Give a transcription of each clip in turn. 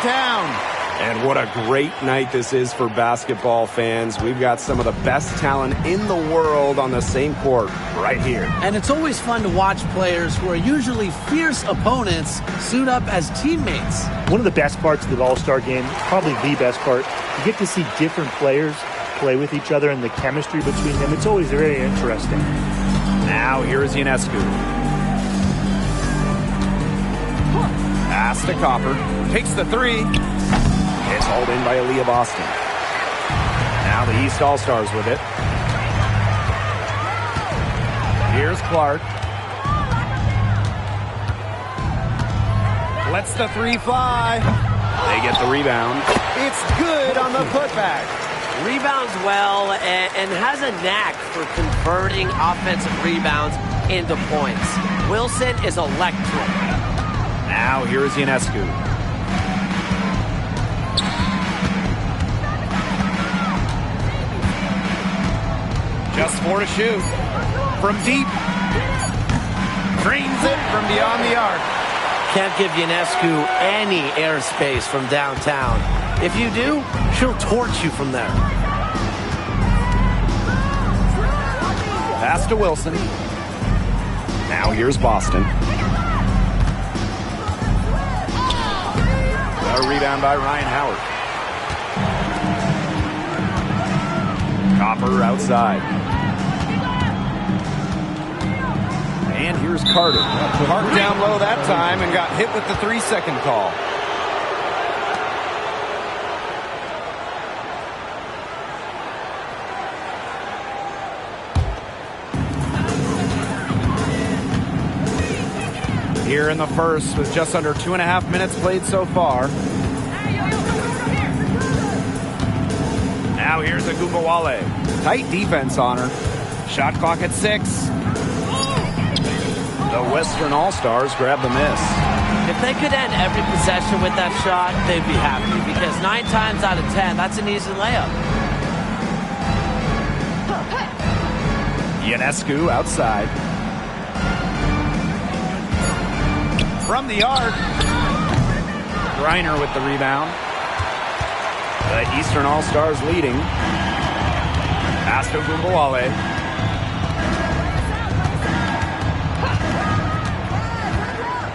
Down. And what a great night this is for basketball fans. We've got some of the best talent in the world on the same court right here. And it's always fun to watch players who are usually fierce opponents suit up as teammates. One of the best parts of the All-Star game, probably the best part, you get to see different players play with each other and the chemistry between them. It's always very interesting. Now here's Ionescu. Pass to Copper. Takes the three. It's hauled in by Aaliyah Boston. Now the East All-Stars with it. Here's Clark. Lets the three fly. They get the rebound. It's good on the putback. Rebounds well and has a knack for converting offensive rebounds into points. Wilson is electric. Now here's Ionescu. Just 4 to shoot. From deep. Drains it from beyond the arc. Can't give Ionescu any airspace from downtown. If you do, she'll torch you from there. Pass to Wilson. Now here's Boston. A rebound by Ryan Howard. Copper outside. And here's Carter. Parked down low that time and got hit with the 3-second call. Here in the first with just under 2.5 minutes played so far. Now here's Agumbawale. Tight defense on her. Shot clock at 6. The Western All-Stars grab the miss. If they could end every possession with that shot, they'd be happy because 9 times out of 10, that's an easy layup. Ionescu outside. From the arc. Griner with the rebound. The Eastern All-Stars leading. Pass to Agumbawale.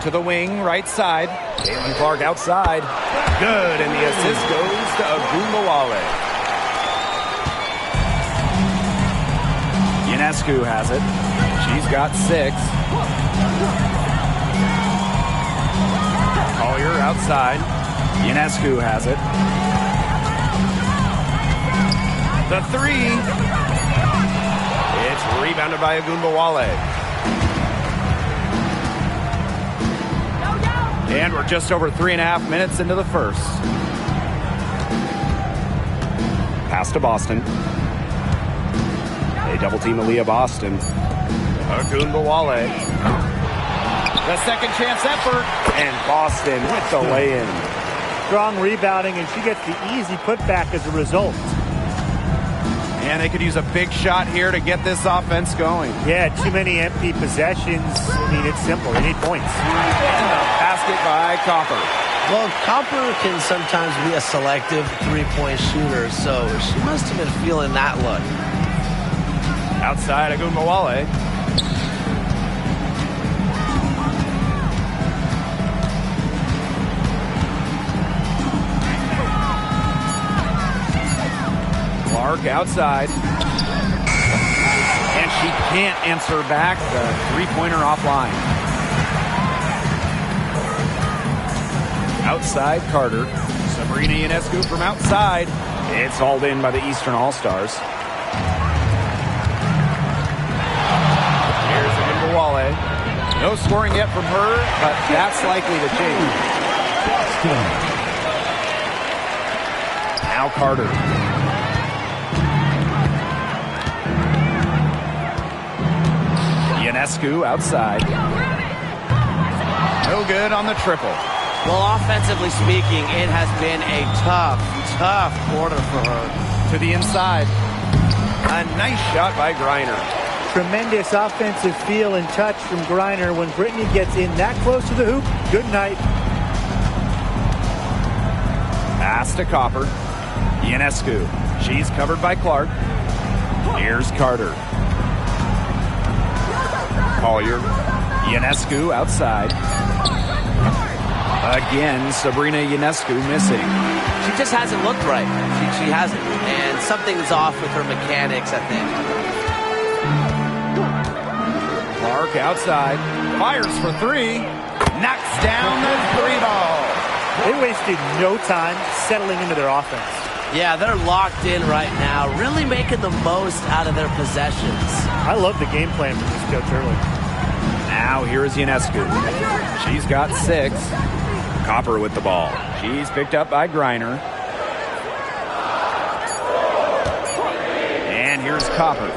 To the wing, right side. Caitlin Clark outside. Good, and the assist goes to Agumbawale. Ionescu has it. She's got 6. Collier outside. Ionescu has it. The 3. It's rebounded by Agumbawale. And we're just over 3.5 minutes into the first. Pass to Boston. They double team Aaliyah Boston. Agumbawale. The second chance effort. And Boston with the lay-in. Strong rebounding, and she gets the easy putback as a result. And they could use a big shot here to get this offense going. Yeah, too many empty possessions. I mean, it's simple. They need points. And a basket by Copper. Well, Copper can sometimes be a selective three-point shooter, so she must have been feeling that look. Outside Agumbawale. Clark outside. And she can't answer back the three-pointer offline. Outside Carter. Sabrina Ionescu from outside. It's hauled in by the Eastern All-Stars. Here's Agumbawale. No scoring yet from her, but that's likely to change. Now Carter. Ionescu outside. No good on the triple. Well, offensively speaking, it has been a tough quarter for her. To the inside. A nice shot by Griner. Tremendous offensive feel and touch from Griner. When Brittany gets in that close to the hoop, good night. Pass to Copper. Ionescu. She's covered by Clark. Here's Carter. Collier. Ionescu outside. Again, Sabrina Ionescu missing. She just hasn't looked right. She hasn't. And something's off with her mechanics, I think. Clark outside. Fires for three. Knocks down the three ball. They wasted no time settling into their offense. Yeah, they're locked in right now, really making the most out of their possessions. I love the game plan from this coach early. Now here is Ionescu. She's got 6. Copper with the ball. She's picked up by Griner. And here's Copper.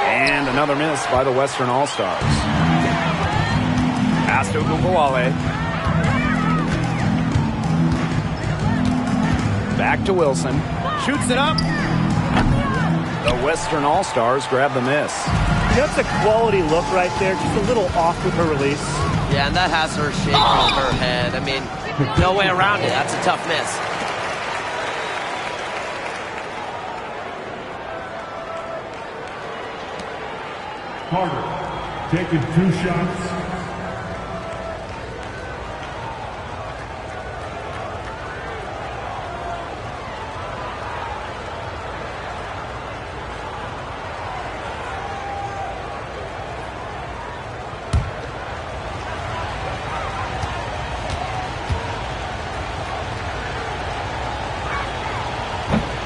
And another miss by the Western All-Stars. Pass to Ogunbowale. Back to Wilson. Shoots it up. The Western All-Stars grab the miss. That's a quality look right there. Just a little off with her release. Yeah, and that has her shaking her head. I mean, no way around it. That's a tough miss. Carter taking 2 shots.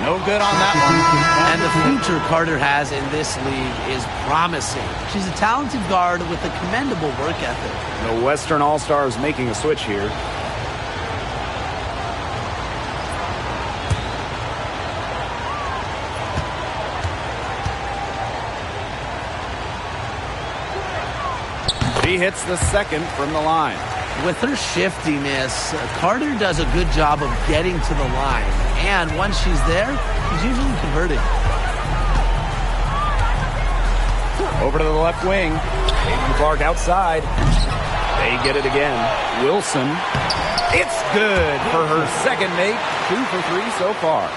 No good on that one. And the future Carter has in this league is promising. She's a talented guard with a commendable work ethic. The Western All-Stars making a switch here. She hits the second from the line. With her shiftiness, Carter does a good job of getting to the line. And once she's there, she's usually converting. Over to the left wing. Caitlin Clark outside. They get it again. Wilson. It's good for her second make. 2 for 3 so far.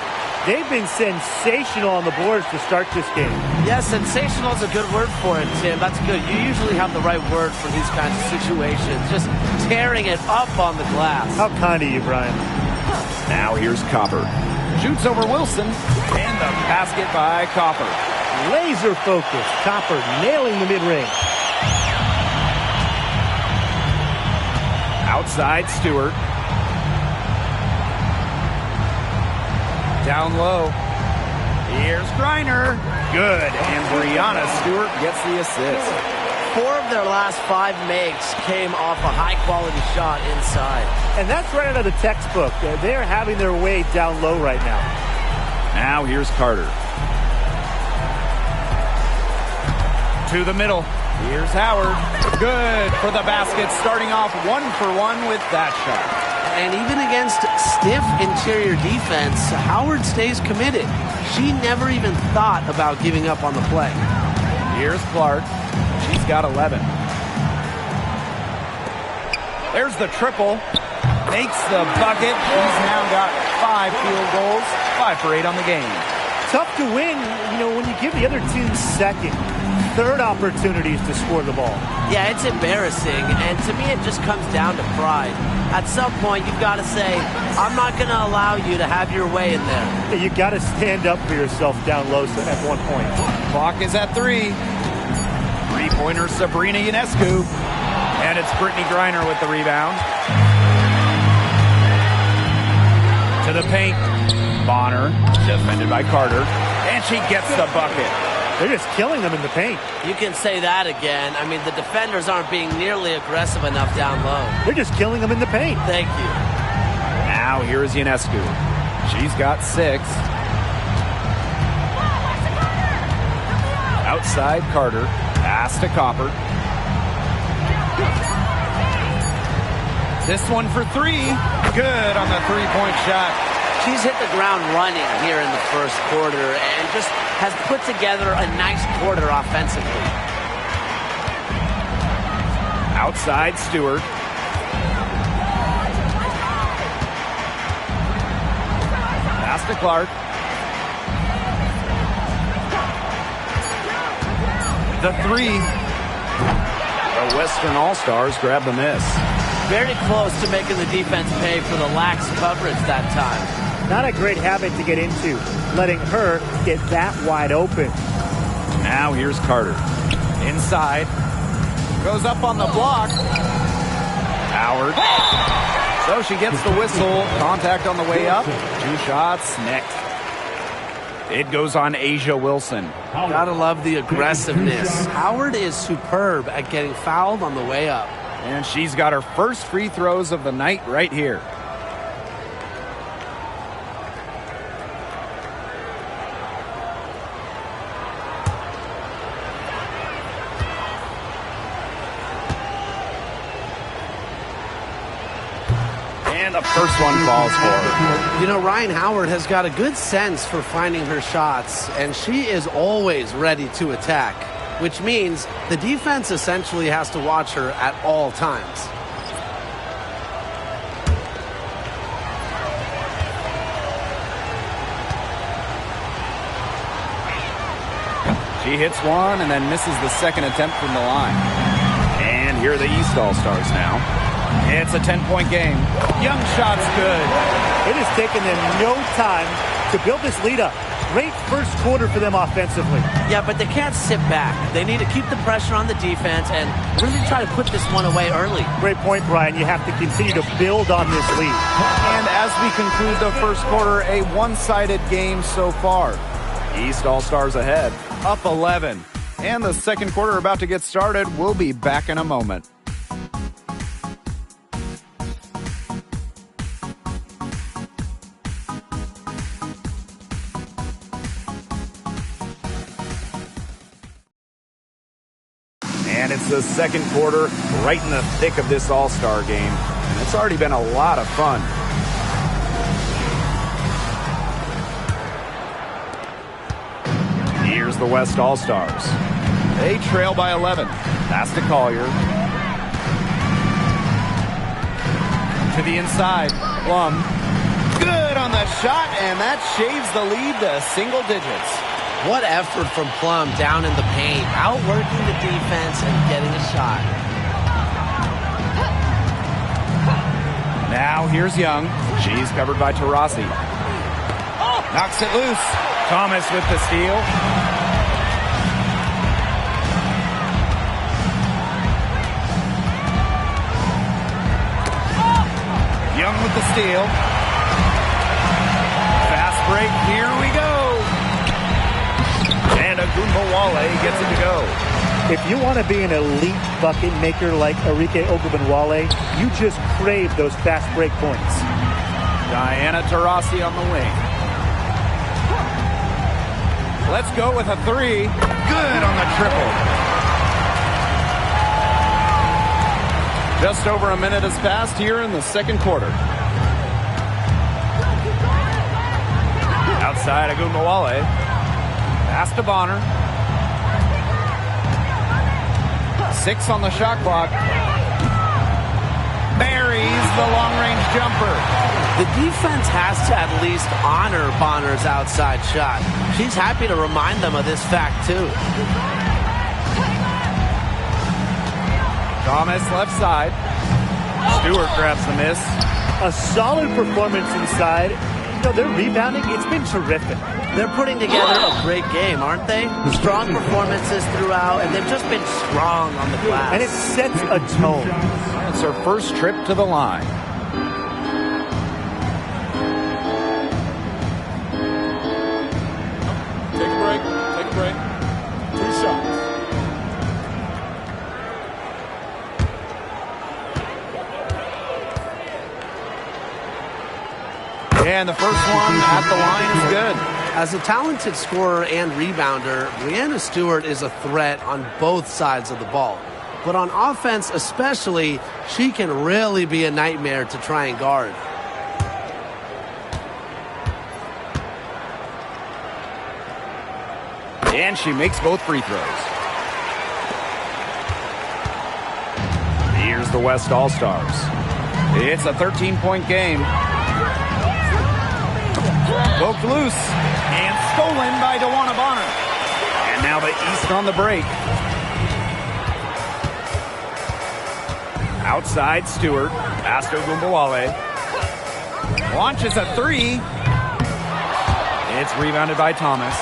They've been sensational on the boards to start this game. Yeah, sensational is a good word for it, Tim. That's good. You usually have the right word for these kinds of situations. Just tearing it up on the glass. How kind of you, Brian. Now here's Copper. Shoots over Wilson. And the basket by Copper. Laser focused. Copper nailing the mid-range. Outside Stewart. Down low. Here's Griner. Good. And Brianna Stewart gets the assist. 4 of their last 5 makes came off a high-quality shot inside. And that's right out of the textbook. They're having their way down low right now. Now here's Carter. To the middle. Here's Howard. Good for the basket. Starting off 1 for 1 with that shot. And even against stiff interior defense, Howard stays committed. She never even thought about giving up on the play. Here's Clark. She's got 11. There's the triple. Makes the bucket. She's now got 5 field goals. 5 for 8 on the game. Tough to win, when you give the other team second, third opportunities to score the ball. Yeah, it's embarrassing, and to me it just comes down to pride. At some point, you've got to say, I'm not going to allow you to have your way in there. You got to stand up for yourself down low at one point. Clock is at 3. Three-pointer Sabrina Ionescu. And it's Brittany Griner with the rebound. To the paint. Bonner, defended by Carter. And she gets the bucket. They're just killing them in the paint. You can say that again. I mean, the defenders aren't being nearly aggressive enough down low. They're just killing them in the paint. Thank you. Now here is Ionescu. She's got 6. Outside Carter. Pass to Copper. This one for 3. Good on the three-point shot. She's hit the ground running here in the first quarter and just has put together a nice quarter offensively. Outside Stewart. to Clark. The three. The Western All-Stars grab the miss. Very close to making the defense pay for the lax coverage that time. Not a great habit to get into, letting her get that wide open. Now here's Carter. Inside. Goes up on the block. Howard. So she gets the whistle. Contact on the way up. 2 shots. Next. It goes on A'ja Wilson. Gotta love the aggressiveness. Howard is superb at getting fouled on the way up. And she's got her first free throws of the night right here. And the first one falls for her. You know, Rhyne Howard has got a good sense for finding her shots, and she is always ready to attack, which means the defense essentially has to watch her at all times. She hits one and then misses the second attempt from the line. And here are the East All-Stars now. It's a 10-point game. Young shot's good. It has taken them no time to build this lead up. Great first quarter for them offensively. Yeah, but they can't sit back. They need to keep the pressure on the defense and really try to put this one away early. Great point, Brian. You have to continue to build on this lead. And as we conclude the first quarter, a one-sided game so far. East All-Stars ahead, up 11. And the second quarter about to get started. We'll be back in a moment. And it's the second quarter, right in the thick of this All-Star game. And it's already been a lot of fun. Here's the West All-Stars. They trail by 11. Pass to Collier. To the inside. Plum. Good on the shot, and that shaves the lead to single digits. What effort from Plum down in the paint, outworking the defense and getting a shot. Now here's Young. She's covered by Taurasi. Knocks it loose. Thomas with the steal. Young with the steal. Fast break. Here we go. And Ogunbowale gets it to go. If you want to be an elite bucket maker like Arike Ogunbowale, you just crave those fast break points. Diana Taurasi on the wing. Let's go with a three. Good on the triple. Just over a minute has passed here in the second quarter. Outside Ogunbowale. Pass to Bonner. 6 on the shot clock. Buries the long-range jumper. The defense has to at least honor Bonner's outside shot. She's happy to remind them of this fact, too. Thomas left side. Stewart grabs the miss. A solid performance inside. You know, their rebounding, it's been terrific. They're putting together a great game, aren't they? Strong performances throughout, and they've just been strong on the glass. And it sets a tone. It's her first trip to the line. Take a break. Take a break. 2 shots. And the first one at the line is good. As a talented scorer and rebounder, Breanna Stewart is a threat on both sides of the ball. But on offense especially, she can really be a nightmare to try and guard. And she makes both free throws. Here's the West All-Stars. It's a 13-point game. Book Ripped loose and stolen by DeWanna Bonner. And now the East on the break. Outside Stewart. Pass to Ogunbowale. Launches a three. It's rebounded by Thomas.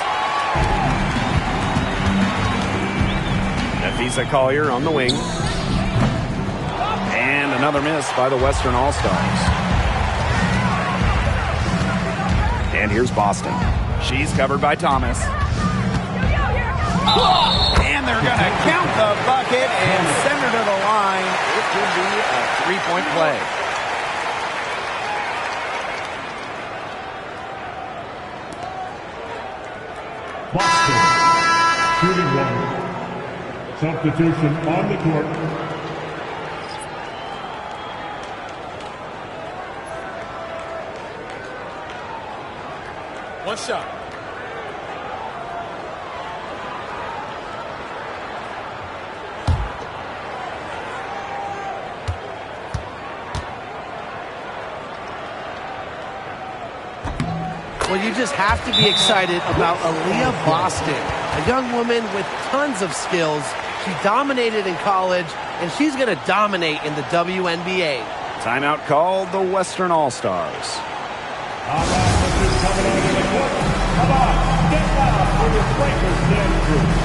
Nafisa Collier on the wing. And another miss by the Western All-Stars. And here's Boston. She's covered by Thomas. And they're going to count the bucket and send her to the line. It could be a three-point play. Boston, shooting one. Substitution on the court. One shot. Well, you just have to be excited about Aaliyah Boston, a young woman with tons of skills. She dominated in college, and she's going to dominate in the WNBA. Timeout called the Western All-Stars. Coming onto the court. Come on, get loud for your Breakers dance group.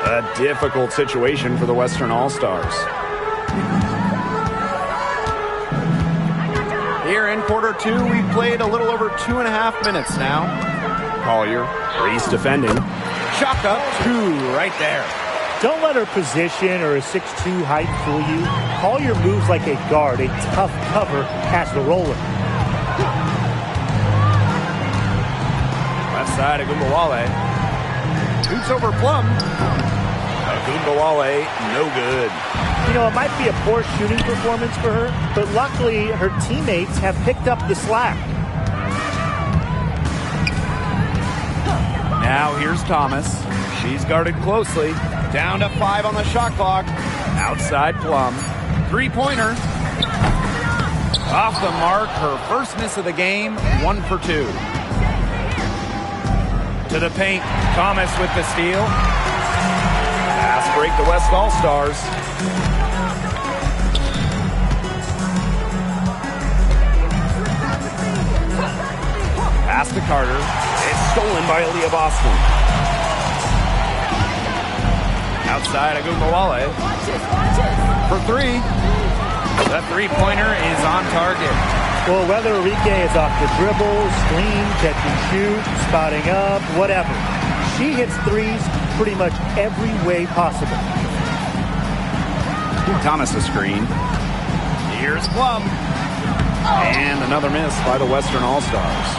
A difficult situation for the Western All-Stars. Here in quarter two, we've played a little over 2.5 minutes now. Collier, Reese defending. Chalk up two right there. Don't let her position or a 6'2" height fool you. Collier moves like a guard, a tough cover as the roller. Left side, Ogunbowale. Shoots over Plum. Ogunbowale, no good. You know, it might be a poor shooting performance for her, but luckily her teammates have picked up the slack. Now here's Thomas. She's guarded closely. Down to 5 on the shot clock. Outside Plum. Three-pointer. Off the mark. Her first miss of the game. 1 for 2. To the paint. Thomas with the steal. Pass break the West All-Stars. Pass to Carter. It's stolen by Aaliyah Boston. Outside Ogunbowale. For 3. That three-pointer is on target. Well, whether Enrique is off the dribble, screen, catch and shoot, spotting up, whatever. She hits threes pretty much every way possible. Thomas a screen. Here's Plum. And another miss by the Western All-Stars.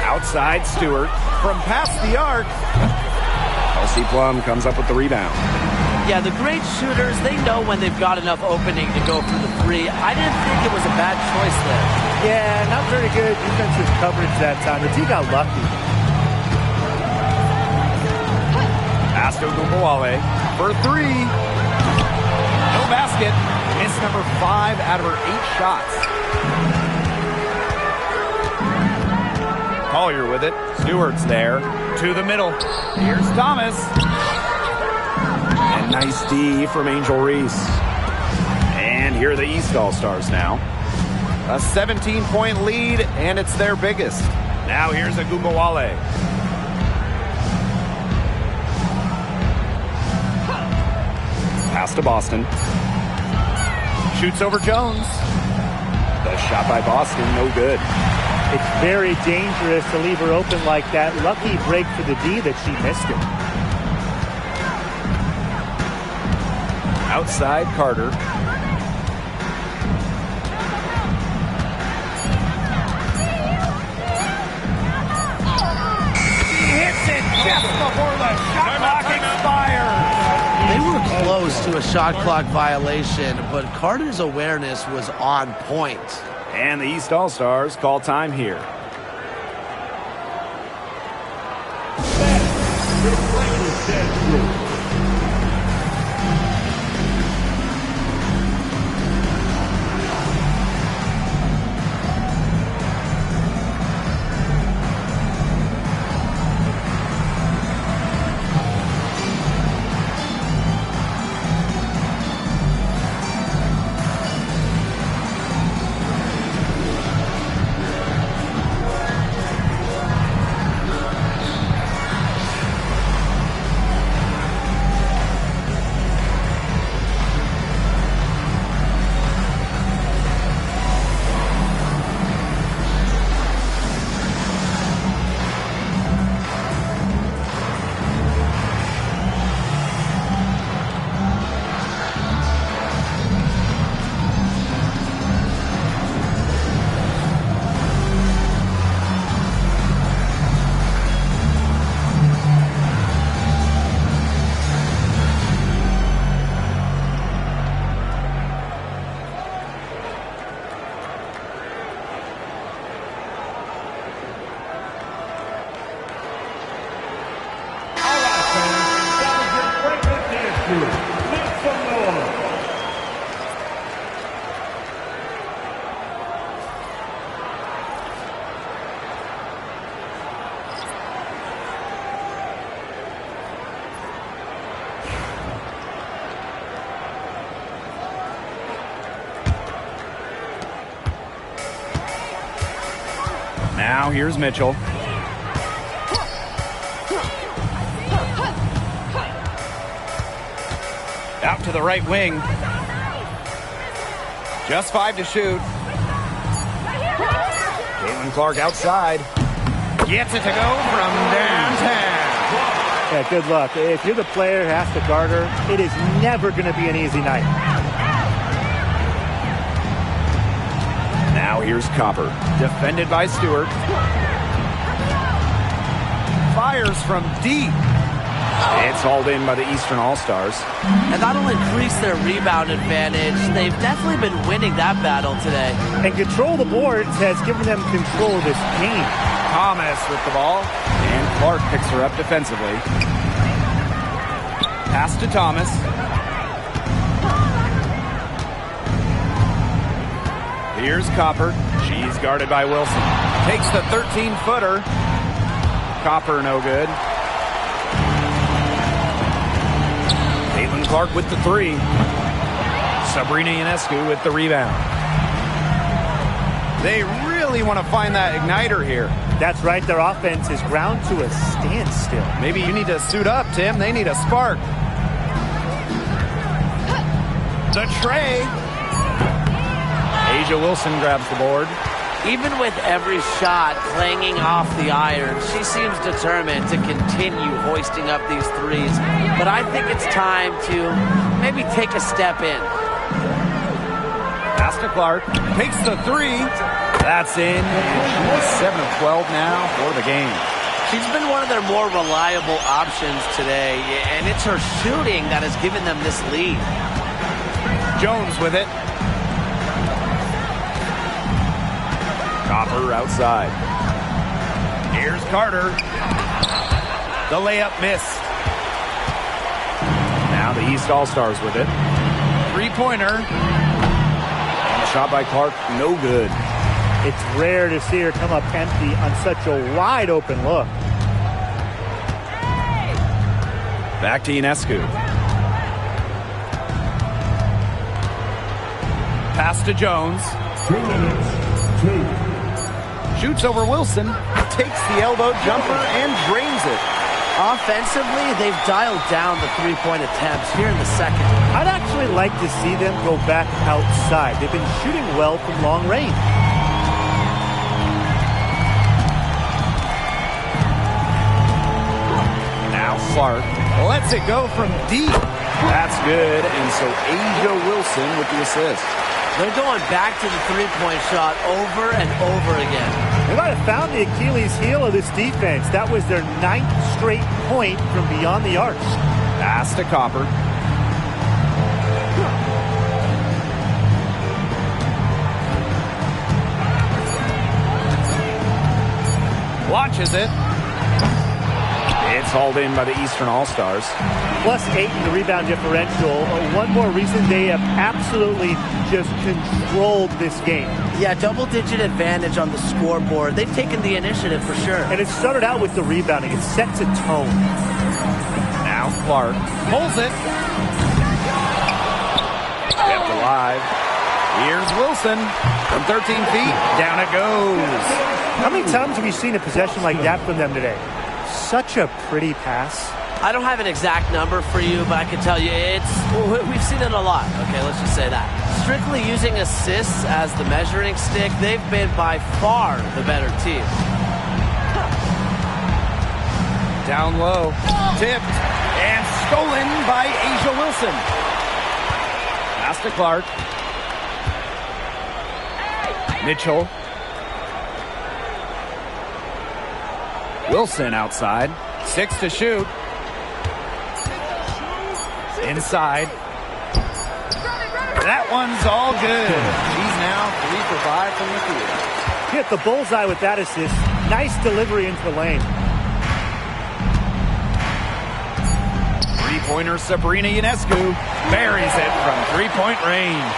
Outside Stewart from past the arc. Kelsey Plum comes up with the rebound. Yeah, the great shooters, they know when they've got enough opening to go for the three. I didn't think it was a bad choice there. Yeah, not very good defensive coverage that time. The T got lucky. Pass to Ogunbowale for three. No basket. Miss number 5 out of her 8 shots. Collier with it. Stewart's there. To the middle. Here's Thomas. And nice D from Angel Reese. And here are the East All-Stars now. A 17-point lead, and it's their biggest. Now here's Ogunbowale. Pass to Boston. Shoots over Jones. The shot by Boston, no good. It's very dangerous to leave her open like that. Lucky break for the D that she missed it. Outside Carter. He hits it just before the shot clock expires. They were close to a shot clock violation, but Carter's awareness was on point. And the East All-Stars call time here. Now here's Mitchell. Out to the right wing. Just 5 to shoot. Caitlin Clark outside. Gets it to go from downtown. Yeah, good luck. If you're the player who has to guard her, it is never going to be an easy night. Now here's Copper. Defended by Stewart. Fires from deep. It's hauled in by the Eastern All-Stars. And that'll increase their rebound advantage. They've definitely been winning that battle today. And control the boards has given them control of this game. Thomas with the ball. And Clark picks her up defensively. Pass to Thomas. Here's Copper. She's guarded by Wilson. Takes the 13-footer. Copper no good. Caitlin Clark with the 3. Sabrina Ionescu with the rebound. They really want to find that igniter here. That's right. Their offense is ground to a standstill. Maybe you need to suit up, Tim. They need a spark. The tray. Asia Wilson grabs the board. Even with every shot clanging off the iron, she seems determined to continue hoisting up these threes. But I think it's time to maybe take a step in. Pass to Clark. Takes the 3. That's in. And she's 7 of 12 now for the game. She's been one of their more reliable options today, and it's her shooting that has given them this lead. Jones with it. Copper outside. Here's Carter. The layup missed. Now the East All-Stars with it. Three-pointer. Shot by Clark, no good. It's rare to see her come up empty on such a wide open look. Back to Ionescu. Pass to Jones. 2 minutes, 2. Shoots over Wilson. Takes the elbow jumper and drains it. Offensively, they've dialed down the three-point attempts here in the second. I'd actually like to see them go back outside. They've been shooting well from long range. Now Clark lets it go from deep. That's good, and so A'ja Wilson with the assist. They're going back to the three-point shot over and over again. They might have found the Achilles heel of this defense. That was their 9th straight point from beyond the arc. Pass to Copper. Launches it. It's hauled in by the Eastern All-Stars. +8 in the rebound differential. One more reason they have absolutely just controlled this game. Yeah, double-digit advantage on the scoreboard. They've taken the initiative for sure. And it started out with the rebounding. It sets a tone. Now Clark pulls it. Kept alive. Here's Wilson from 13 feet. Down it goes. How many times have you seen a possession like that from them today? Such a pretty pass. I don't have an exact number for you, but I can tell you we've seen it a lot. Okay, let's just say that. Strictly using assists as the measuring stick, they've been by far the better team. Down low. Tipped. And stolen by A'ja Wilson. Pass to Clark. Mitchell. Wilson outside. 6 to shoot. Inside. That one's all good. She's now 3 for 5 from the field. Hit the bullseye with that assist. Nice delivery into the lane. Three-pointer Sabrina Ionescu buries it from three-point range.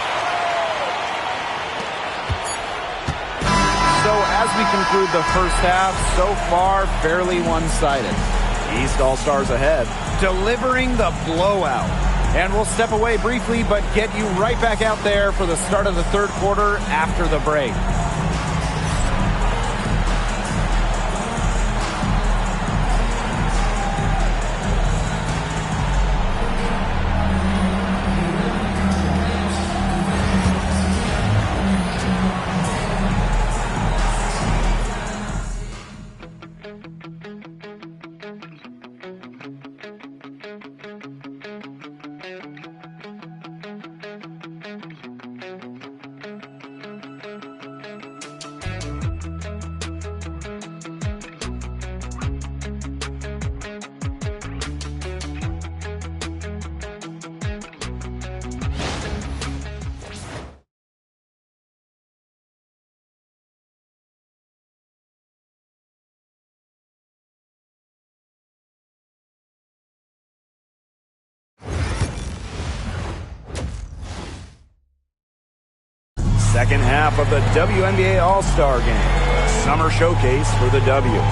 So as we conclude the first half, so far fairly one-sided. East All-Stars ahead, delivering the blowout. And we'll step away briefly, but get you right back out there for the start of the third quarter after the break. Second half of the WNBA All-Star Game. Summer showcase for the W.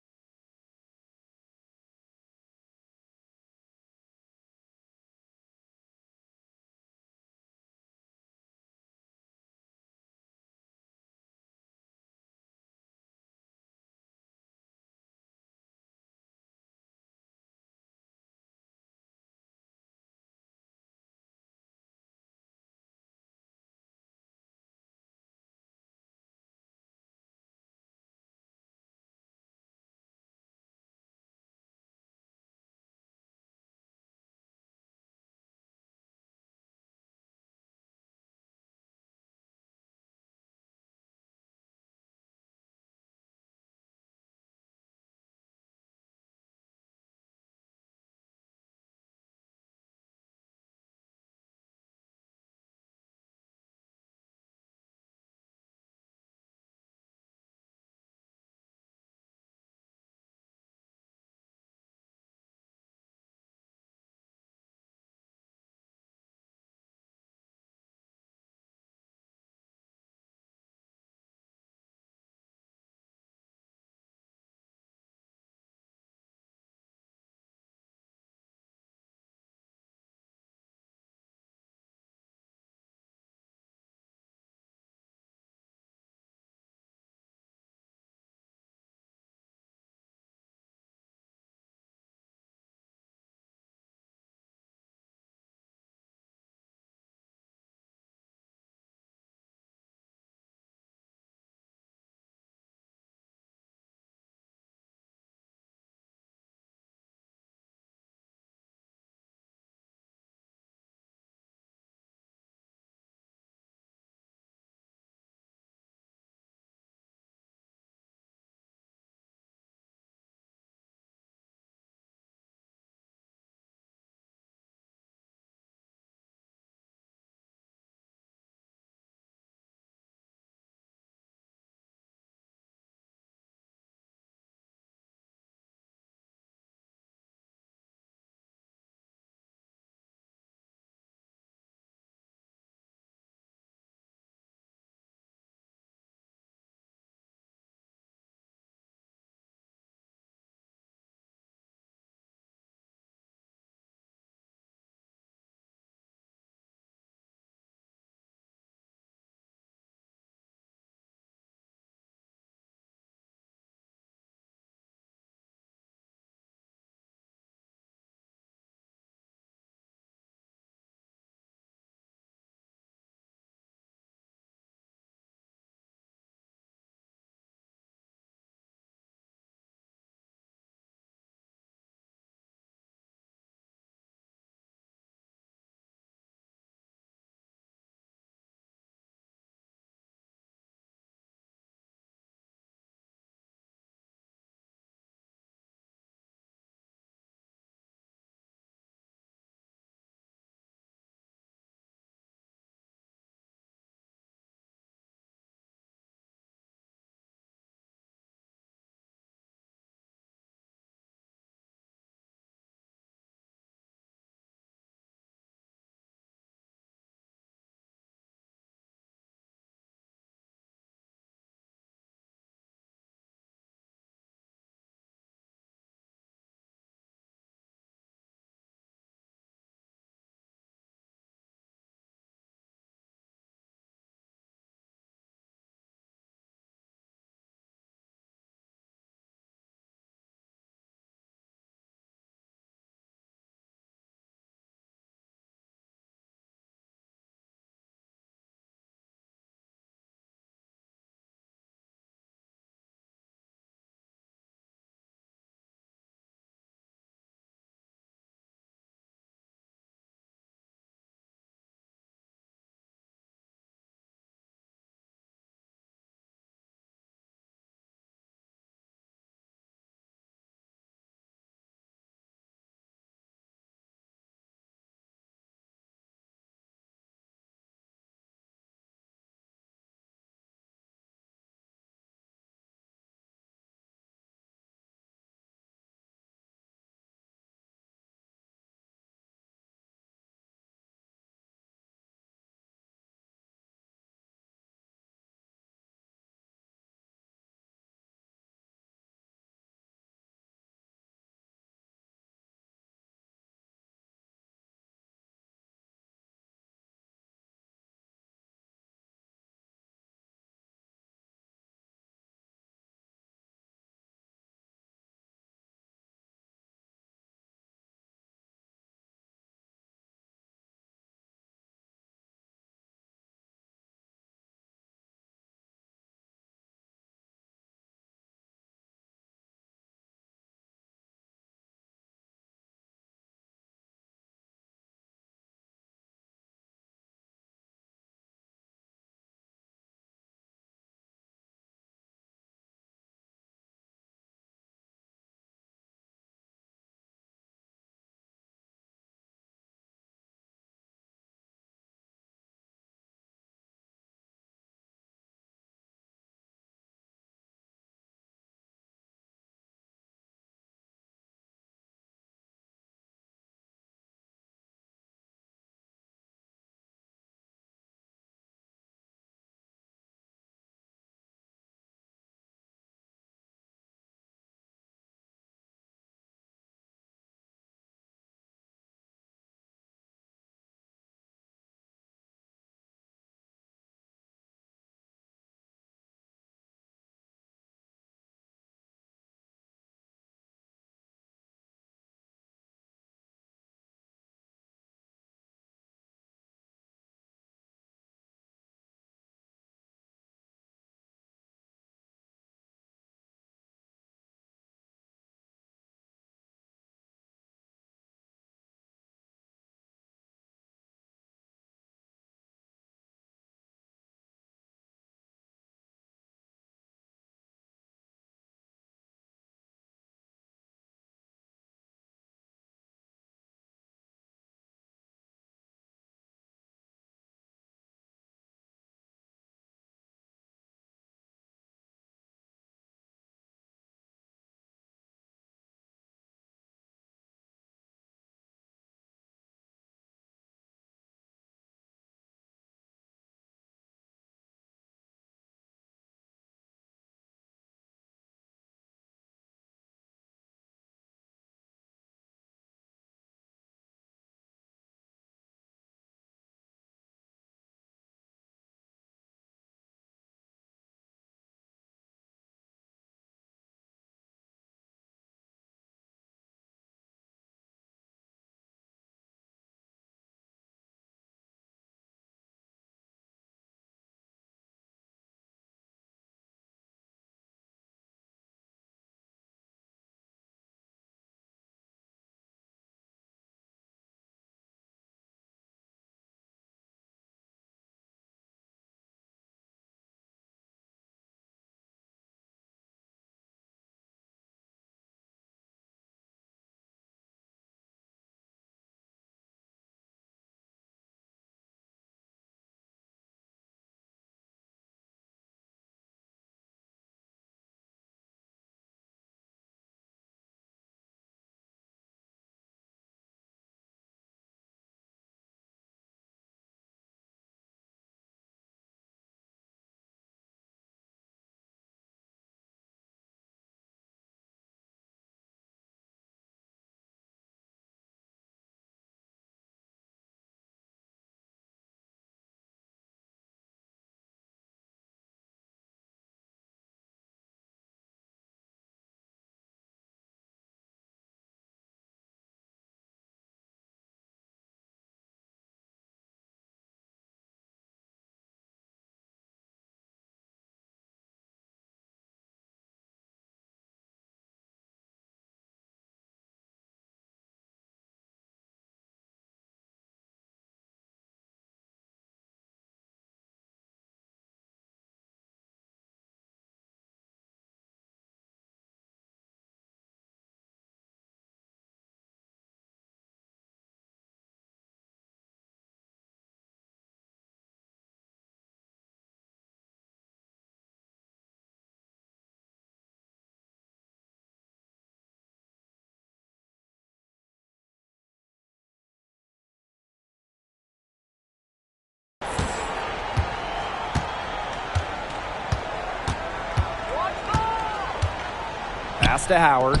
Pass to Howard.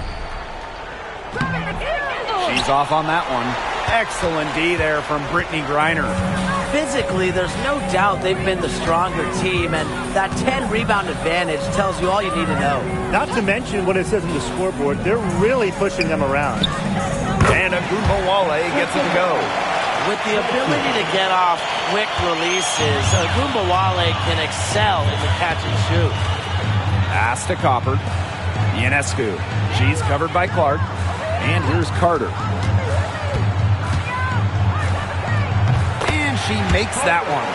She's off on that one. Excellent D there from Brittany Griner. Physically, there's no doubt they've been the stronger team, and that 10-rebound advantage tells you all you need to know. Not to mention what it says on the scoreboard, they're really pushing them around. And Ogunbowale gets it to go. With the ability to get off quick releases, Ogunbowale can excel in the catch and shoot. Pass to Copper. Ionescu. She's covered by Clark. And here's Carter. And she makes that one.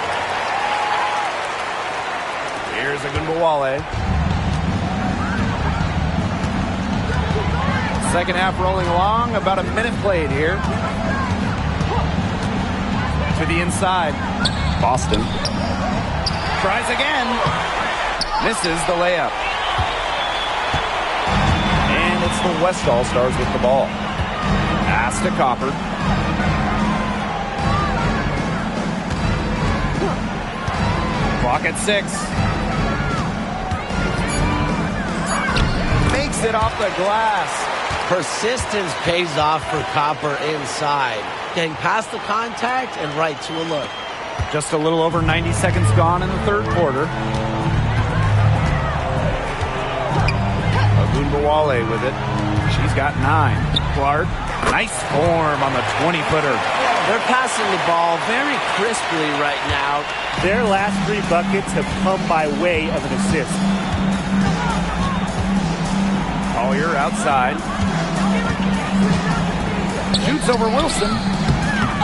Here's Ogunbowale. Second half rolling along. About a minute played here. To the inside. Boston tries again. Misses the layup. And it's the West All-Stars with the ball. Pass to Copper. Clock at 6. Makes it off the glass. Persistence pays off for Copper inside. Getting past the contact and right to a look. Just a little over 90 seconds gone in the third quarter. Ogunbowale with it. She's got 9. Clark, nice form on the 20-footer. They're passing the ball very crisply right now. Their last 3 buckets have come by way of an assist. Collier outside. Shoots over Wilson.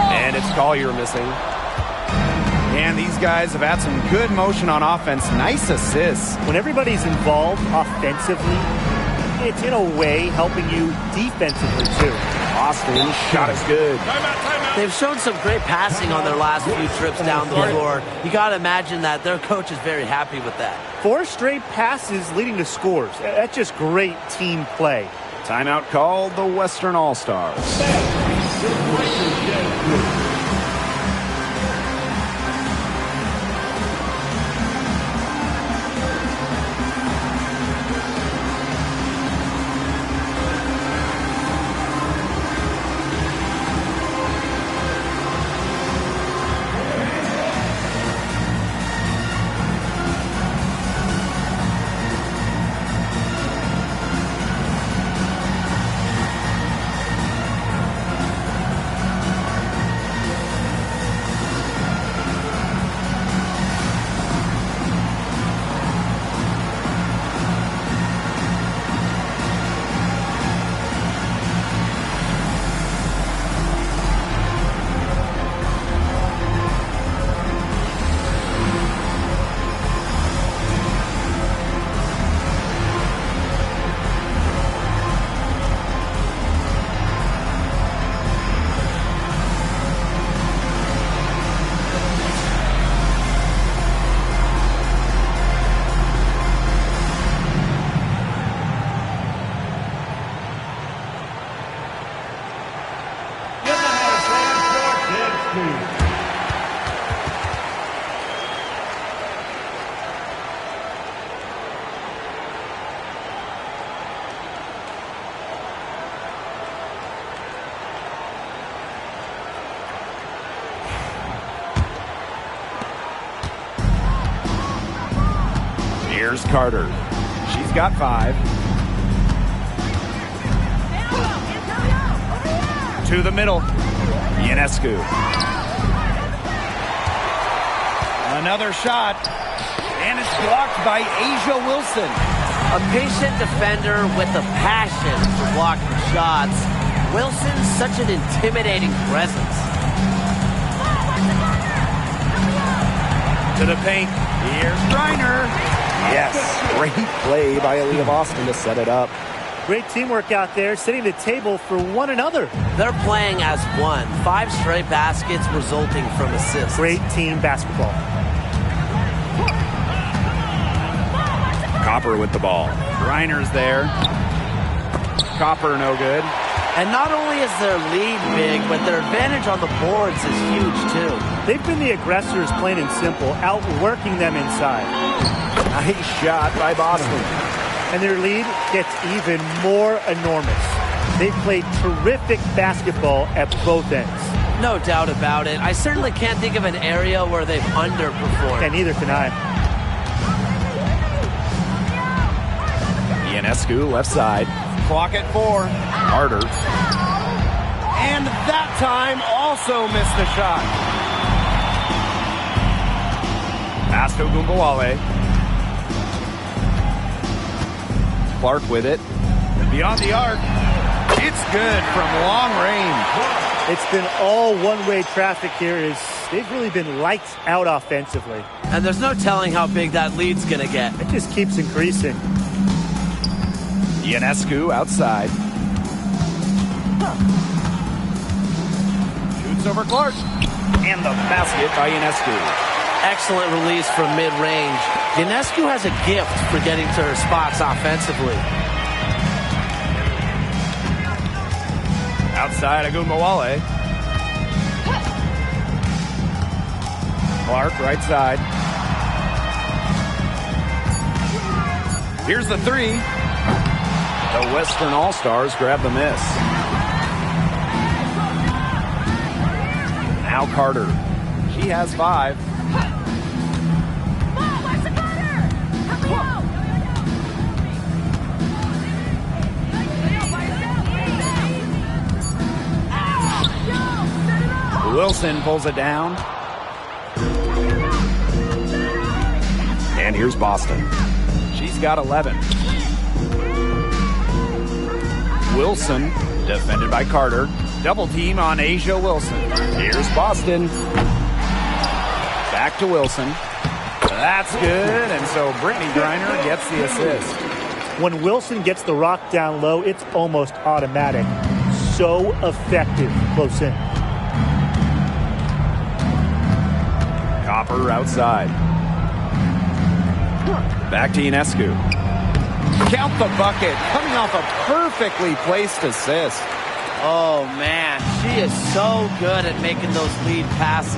And it's Collier missing. And these guys have had some good motion on offense. Nice assists. When everybody's involved offensively, it's in a way helping you defensively too. Austin shot is good. They've shown some great passing on their last few trips down the floor. You got to imagine that their coach is very happy with that. 4 straight passes leading to scores. That's just great team play. Timeout called the Western All-Stars. Here's Carter. She's got 5. To the middle. Ionescu. Another shot. And it's blocked by A'ja Wilson. A patient defender with a passion for blocking shots. Wilson's such an intimidating presence. To the paint. Here's Griner. Yes, great play by Aaliyah Boston to set it up. Great teamwork out there, setting the table for one another. They're playing as one. 5 straight baskets resulting from assists. Great team basketball. Copper with the ball. Griner's there. Copper no good. And not only is their lead big, but their advantage on the boards is huge too. They've been the aggressors, plain and simple, outworking them inside. Nice shot by Boston. And their lead gets even more enormous. They've played terrific basketball at both ends. No doubt about it. I certainly can't think of an area where they've underperformed. And neither can I. Ionescu, left side. Clock at 4. Carter. And that time also missed the shot. Pass to Ogunbowale. Clark with it. Beyond the arc. It's good from long range. It's been all one-way traffic here. They've really been lights out offensively. And there's no telling how big that lead's going to get. It just keeps increasing. Ionescu outside. Shoots over Clark. And the basket by Ionescu. Excellent release from mid-range. Ionescu has a gift for getting to her spots offensively. Outside Ogunbowale. Clark right side. Here's the 3. The Western All-Stars grab the miss. Now Carter. She has 5. Wilson pulls it down. And here's Boston. She's got 11. Wilson, defended by Carter. Double team on A'ja Wilson. Here's Boston. Back to Wilson. That's good, and so Brittney Griner gets the assist. When Wilson gets the rock down low, it's almost automatic. So effective close in. Copper outside. Back to Ionescu. Count the bucket, coming off a perfectly placed assist. Oh, man. She is so good at making those lead passes.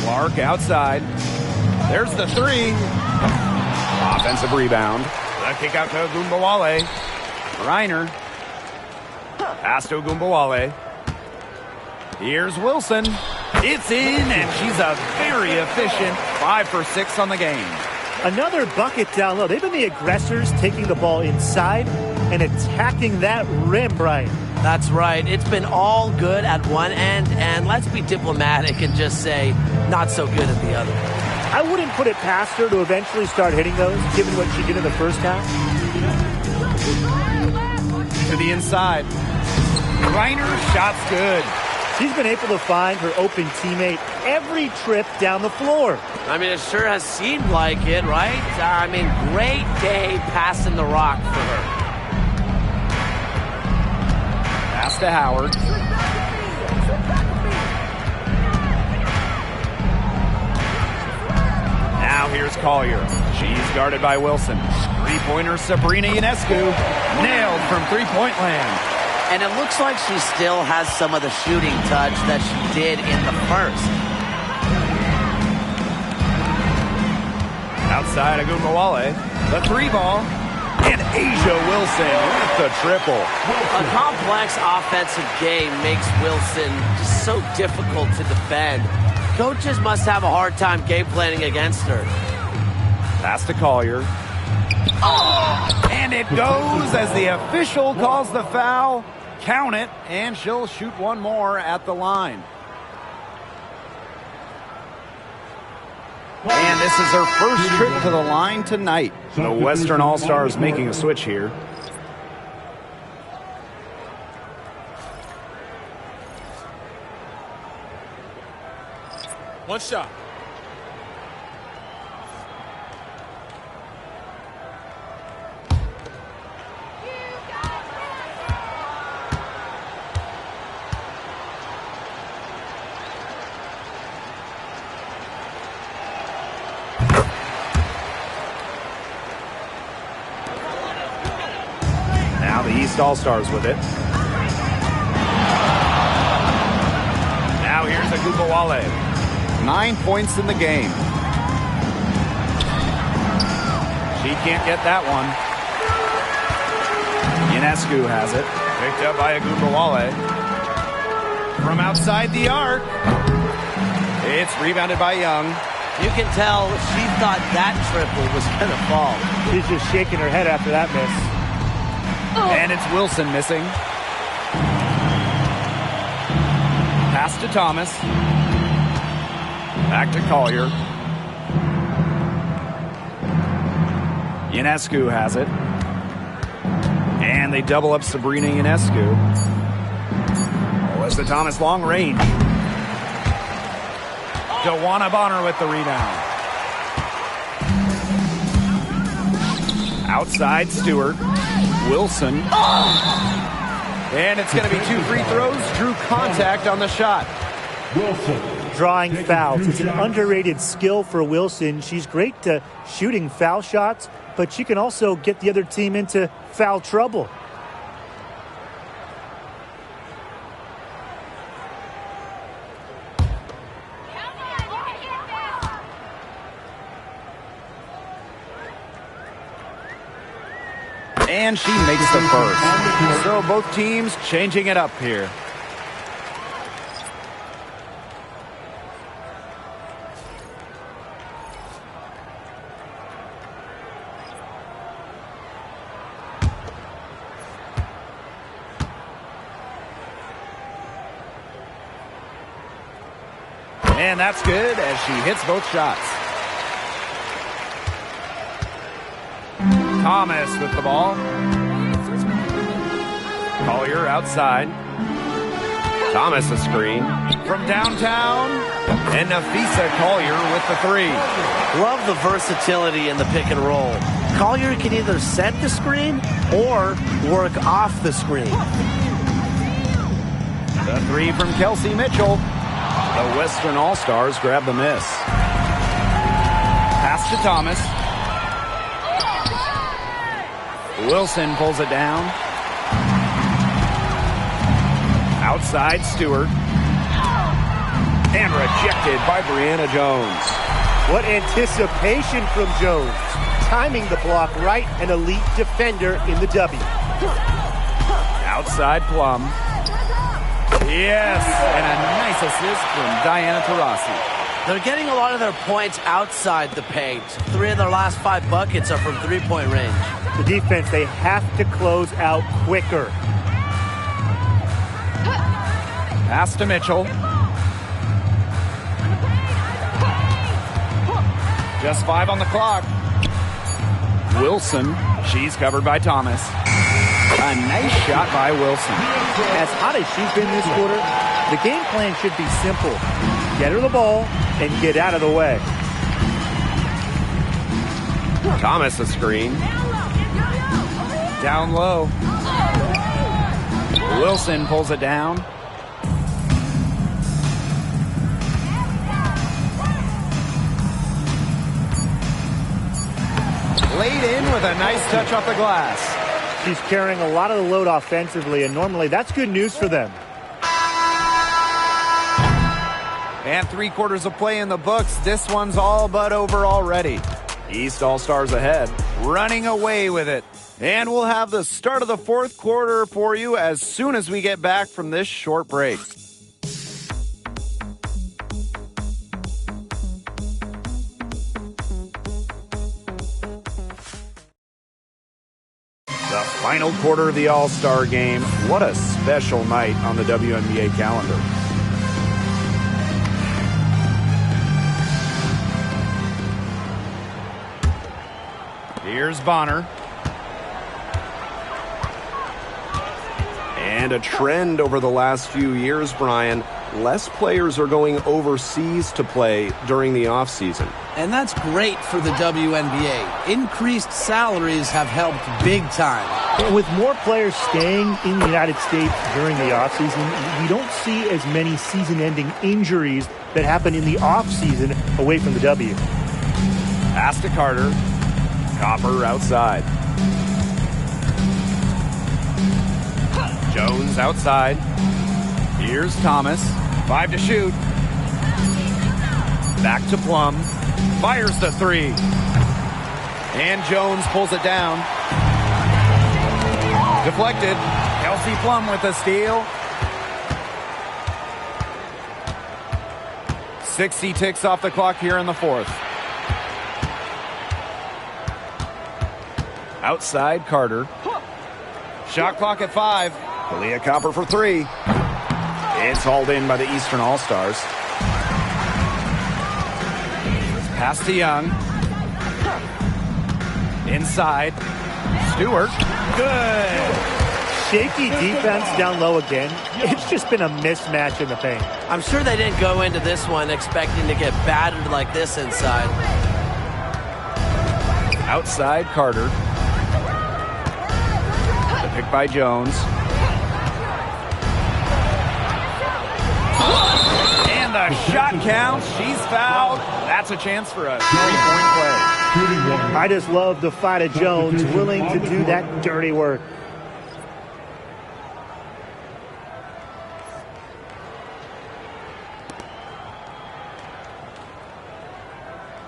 Clark outside. There's the 3. Offensive rebound. The kick out to Ogunbowale. Griner. Pass to Ogunbowale. Here's Wilson. It's in, and she's a very efficient 5 for 6 on the game. Another bucket down low. They've been the aggressors taking the ball inside and attacking that rim, Brian. That's right. It's been all good at one end, and let's be diplomatic and just say not so good at the other. I wouldn't put it past her to eventually start hitting those, given what she did in the first half. To the inside. Griner, shot's good. She's been able to find her open teammate every trip down the floor. I mean, it sure has seemed like it, right? I mean, great day passing the rock for her. Pass to Howard. Now here's Collier. She's guarded by Wilson. Three-pointer Sabrina Ionescu. Nailed from three-point land. And it looks like she still has some of the shooting touch that she did in the first. Outside Ogunbowale. The 3-ball. And A'ja Wilson with the triple. A complex offensive game makes Wilson just so difficult to defend. Coaches must have a hard time game planning against her. Pass to Collier. Oh! And it goes as the official calls the foul. Count it, and she'll shoot one more at the line. And this is her first trip to the line tonight. The Western All-Stars making a switch here. One shot. Now the East All-Stars with it. Now here's Ogunbowale. 9 points in the game. She can't get that one. Ionescu has it. Picked up by Agumbawale. From outside the arc. It's rebounded by Young. You can tell she thought that triple was going to fall. She's just shaking her head after that miss. And it's Wilson missing. Pass to Thomas. Back to Collier. Ionescu has it. And they double up Sabrina Ionescu. Alyssa Thomas long range. Dewana Bonner with the rebound. Outside Stewart. Wilson. And it's going to be 2 free throws. Drew contact on the shot. Wilson. Drawing fouls. It's an underrated skill for Wilson. She's great to shooting foul shots, but she can also get the other team into foul trouble. And she makes the first. So both teams changing it up here. And that's good as she hits both shots. Thomas with the ball. Collier outside. Thomas a screen from downtown. And Nafisa Collier with the 3. Love the versatility in the pick and roll. Collier can either set the screen or work off the screen. The 3 from Kelsey Mitchell. The Western All-Stars grab the miss. Pass to Thomas. Wilson pulls it down. Outside Stewart. And rejected by Brianna Jones. What anticipation from Jones. Timing the block right, an elite defender in the W. Outside Plum. Yes, and a nice assist from Diana Taurasi. They're getting a lot of their points outside the paint. 3 of their last 5 buckets are from three-point range. The defense, they have to close out quicker. Pass to Mitchell. Just 5 on the clock. Wilson, she's covered by Thomas. A nice shot by Wilson. As hot as she's been this quarter, the game plan should be simple. Get her the ball and get out of the way. Thomas a screen. Down low. Wilson pulls it down. Laid in with a nice touch off the glass. She's carrying a lot of the load offensively, and normally that's good news for them. And 3 quarters of play in the books. This one's all but over already. East All-Stars ahead, running away with it. And we'll have the start of the 4th quarter for you as soon as we get back from this short break. The final quarter of the All-Star game. What a special night on the WNBA calendar. Here's Bonner. And a trend over the last few years, Brian, less players are going overseas to play during the offseason. And that's great for the WNBA. Increased salaries have helped big time. And with more players staying in the United States during the offseason, we don't see as many season-ending injuries that happen in the offseason away from the W. Pass to Carter. Copper outside. Jones outside. Here's Thomas. 5 to shoot. Back to Plum. Fires the 3. And Jones pulls it down. Deflected. Kelsey Plum with the steal. 60 ticks off the clock here in the fourth. Outside Carter. Shot clock at 5. Kalia Copper for 3. It's hauled in by the Eastern All-Stars. Pass to Young. Inside. Stewart. Good. Shaky defense down low again. It's just been a mismatch in the paint. I'm sure they didn't go into this one expecting to get battered like this inside. Outside Carter. The pick by Jones. And the shot counts. She's fouled. That's a chance for a three-point play. I just love the fight of Jones, willing to do that dirty work.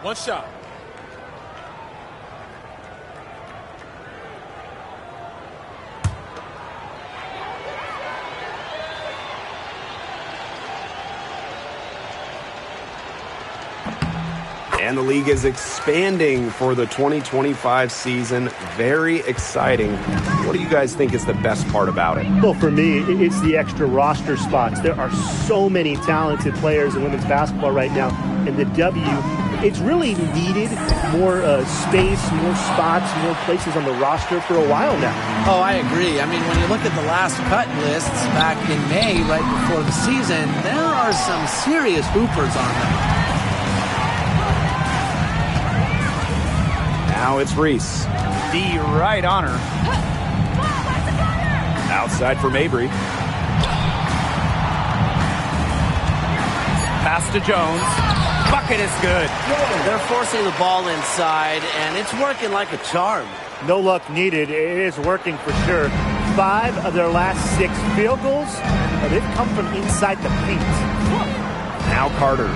One shot. And the league is expanding for the 2025 season. Very exciting. What do you guys think is the best part about it? Well, for me, it's the extra roster spots. There are so many talented players in women's basketball right now. And the W, it's really needed more space, more spots, more places on the roster for a while now. Oh, I agree. I mean, when you look at the last cut lists back in May, right before the season, there are some serious hoopers on them. Now it's Reese. D right on her. Outside for Mabry. Pass to Jones. Bucket is good. They're forcing the ball inside, and it's working like a charm. No luck needed. It is working for sure. 5 of their last 6 field goals, they've come from inside the paint. Now Carter.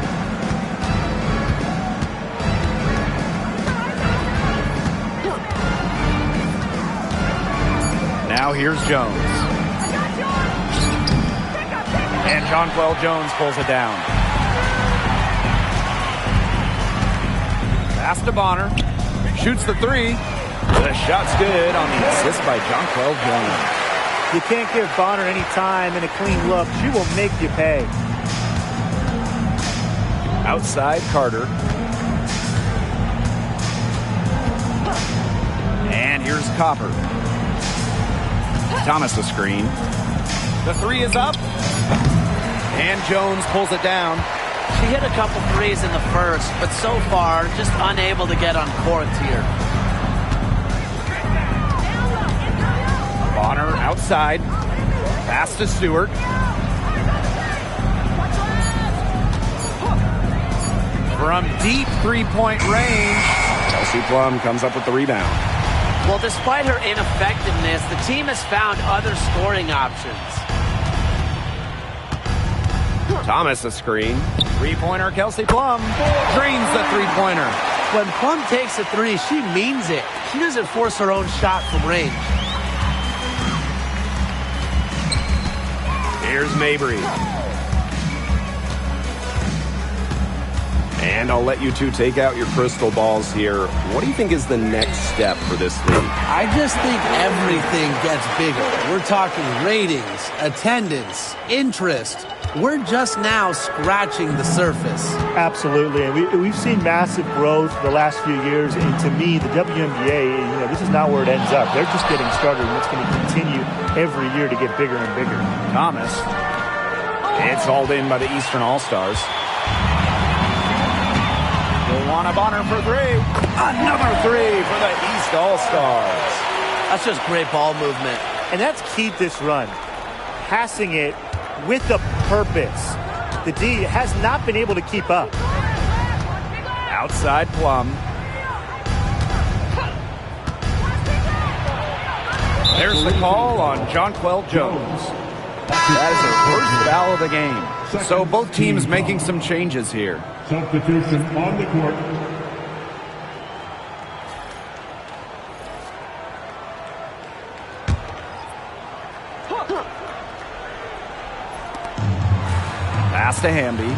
Now here's Jones. And Jonquel Jones pulls it down. Pass to Bonner. Shoots the 3. The shot's good on the assist by Jonquel Jones. You can't give Bonner any time and a clean look. She will make you pay. Outside Carter. And here's Copper. Thomas the screen. The 3 is up. And Jones pulls it down. She hit a couple threes in the first, but so far just unable to get on court here. Bonner outside. Pass to Stewart. From deep three-point range. Kelsey Plum comes up with the rebound. Well, despite her ineffectiveness, the team has found other scoring options. Thomas a screen. Three-pointer, Kelsey Plum. Drains the three-pointer. When Plum takes a 3, she means it. She doesn't force her own shot from range. Here's Mabry. And I'll let you two take out your crystal balls here. What do you think is the next step for this league? I just think everything gets bigger. We're talking ratings, attendance, interest. We're just now scratching the surface. Absolutely. And we've seen massive growth the last few years. And to me, the WNBA, this is not where it ends up. They're just getting started, and it's going to continue every year to get bigger and bigger. Thomas. It's hauled in by the Eastern All-Stars. Luana Bonner for 3. Another 3 for the East All-Stars. That's just great ball movement. And that's keyed this run. Passing it with a purpose. The D has not been able to keep up. Outside Plum. There's the call on Jonquel Jones. That is her first foul of the game. So both teams making some changes here. Substitution on the court. Pass to Hamby.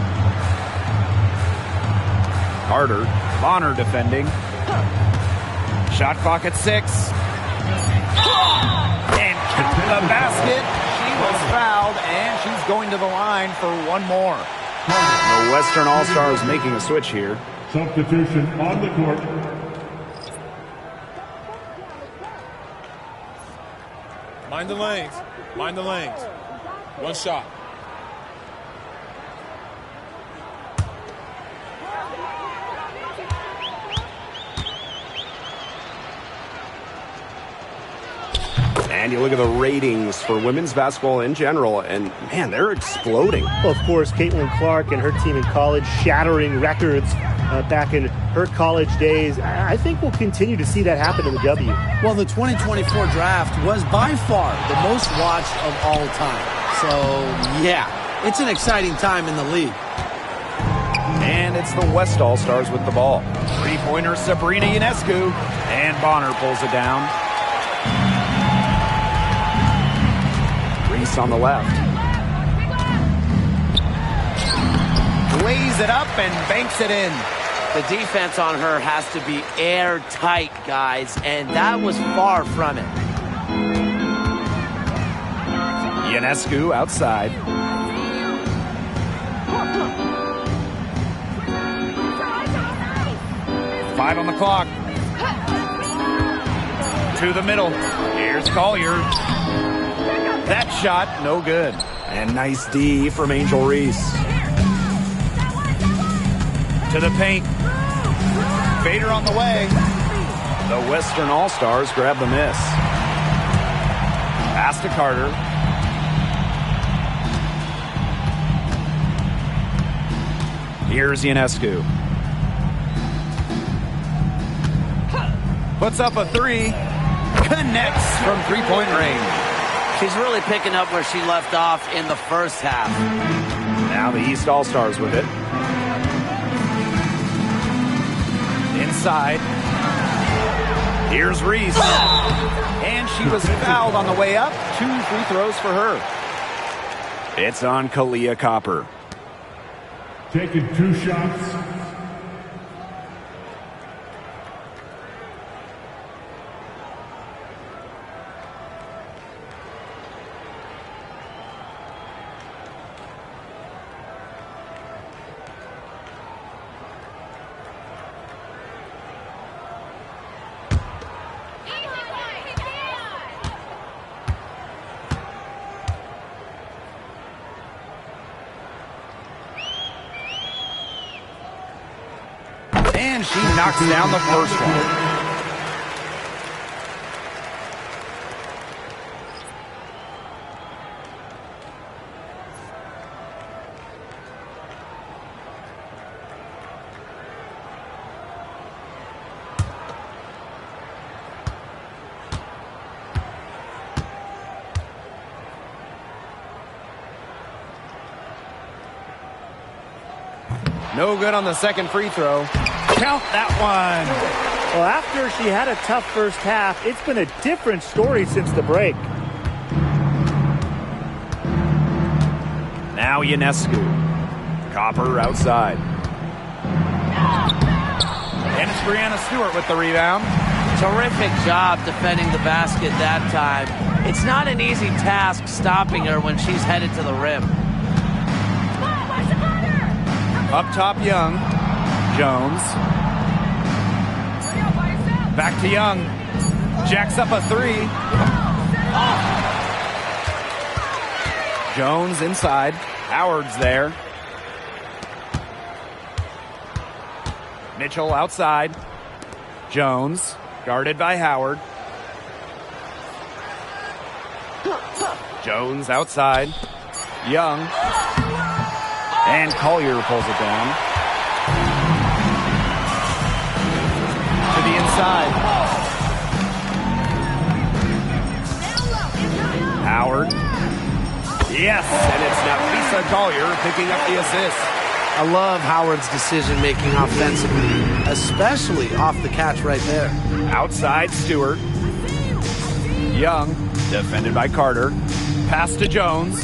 Carter. Bonner defending. Shot clock at 6. And count the basket. She was fouled, and she's going to the line for one more. The Western All-Stars making a switch here. Substitution on the court. Mind the lanes. Mind the lanes. One shot. And you look at the ratings for women's basketball in general, and man, they're exploding. Well, of course, Caitlin Clark and her team in college shattering records back in her college days. I think we'll continue to see that happen in the W. Well, the 2024 draft was by far the most watched of all time. So, yeah, it's an exciting time in the league. And it's the West All-Stars with the ball. Three-pointer Sabrina Ionescu. And Bonner pulls it down. Reese on the left. Lays it up and banks it in. The defense on her has to be airtight, guys, and that was far from it. Ionescu outside. Five on the clock. To the middle. Here's Collier. That shot, no good. And nice D from Angel Reese. To the paint. Bader on the way. The Western All-Stars grab the miss. Pass to Carter. Here's Ionescu. Puts up a three. Connects from three-point range. She's really picking up where she left off in the first half. Now the East All-Stars with it. Inside. Here's Reese. And she was fouled on the way up. 2 free throws for her. It's on Kalia Copper. Taking 2 shots. And she knocks down the first one. No good on the second free throw. Count that one. Well, after she had a tough first half, it's been a different story since the break. Now Ionescu. Copper outside. And it's Brianna Stewart with the rebound. Terrific job defending the basket that time. It's not an easy task stopping her when she's headed to the rim. Up top, Young. Jones. Back to Young. Jacks up a three. Jones inside. Howard's there. Mitchell outside. Jones guarded by Howard. Jones outside. Young. And Collier pulls it down. To the inside. Howard. Yes, and it's Nafisa Collier picking up the assist. I love Howard's decision-making offensively, especially off the catch right there. Outside, Stewart. Young, defended by Carter. Pass to Jones.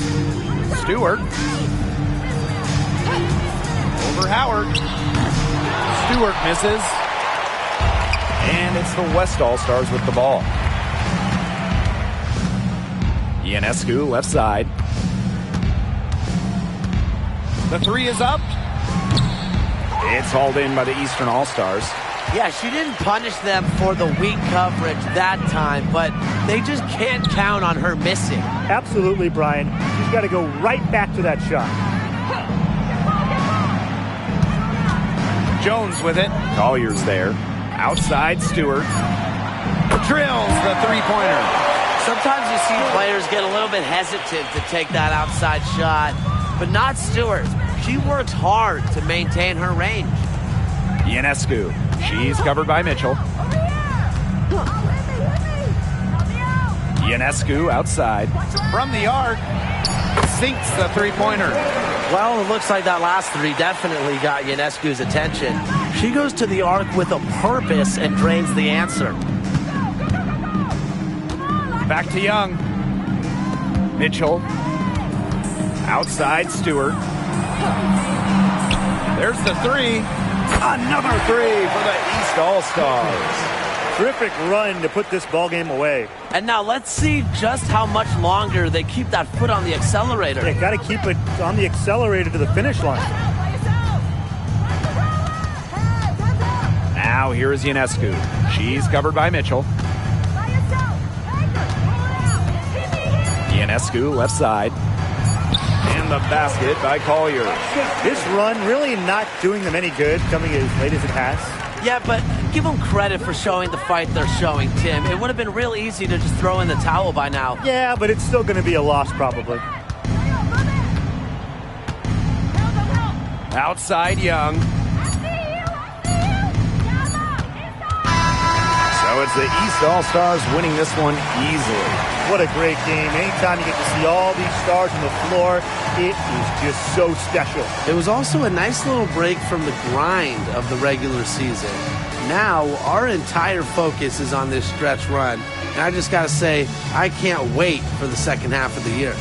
Stewart. Over Howard. Stewart misses. And it's the West All-Stars with the ball. Ionescu, left side. The three is up. It's hauled in by the Eastern All-Stars. Yeah, she didn't punish them for the weak coverage that time, but they just can't count on her missing. Absolutely, Brian. She's got to go right back to that shot. Jones with it. Collier's there. Outside, Stewart. Drills the three-pointer. Sometimes you see players get a little bit hesitant to take that outside shot, but not Stewart. She works hard to maintain her range. Ionescu. She's covered by Mitchell. Ionescu outside. From the arc. Sinks the three-pointer. Well, it looks like that last three definitely got Ionescu's attention. She goes to the arc with a purpose and drains the answer. Back to Young. Mitchell. Outside, Stewart. There's the three. Another three for the East All-Stars. Terrific run to put this ball game away. And now let's see just how much longer they keep that foot on the accelerator. They got to keep it on the accelerator to the finish line. Now here is Ionescu. She's covered by Mitchell. Ionescu, left side. And the basket by Collier. This run really not doing them any good, coming as late as it has. Yeah, but give them credit for showing the fight they're showing, Tim. It would have been real easy to just throw in the towel by now. Yeah, but it's still going to be a loss probably. Outside Young. So it's the East All-Stars winning this one easily. What a great game. Anytime you get to see all these stars on the floor, it is just so special. It was also a nice little break from the grind of the regular season. Now, our entire focus is on this stretch run. And I just got to say, I can't wait for the second half of the year.